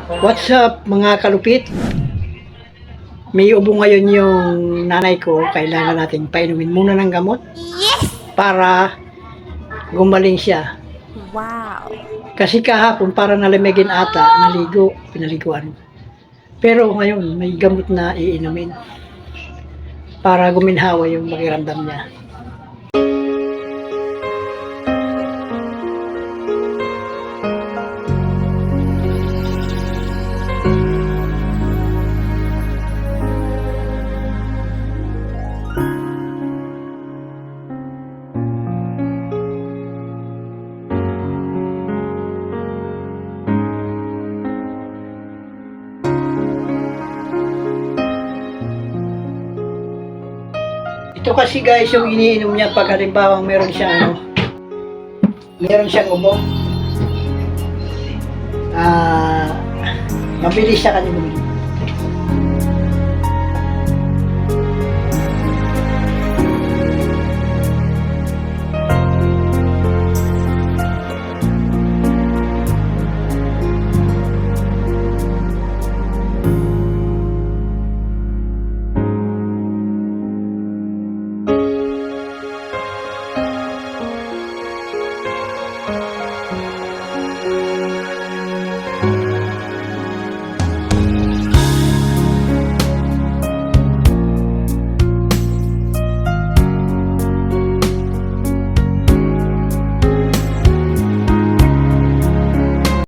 What's up mga kalupit? May ubo ngayon yung nanay ko. Kailangan natin painumin muna ng gamot para gumaling siya. Wow. Kasi kahapon para nalamigin ata, pinaliguan. Pero ngayon may gamot na iinumin para guminhawa yung pakiramdam niya. Ito kasi guys yung iniinom niya pag halimbawa meron siyang ubo. Mabilis siya kanya bumili.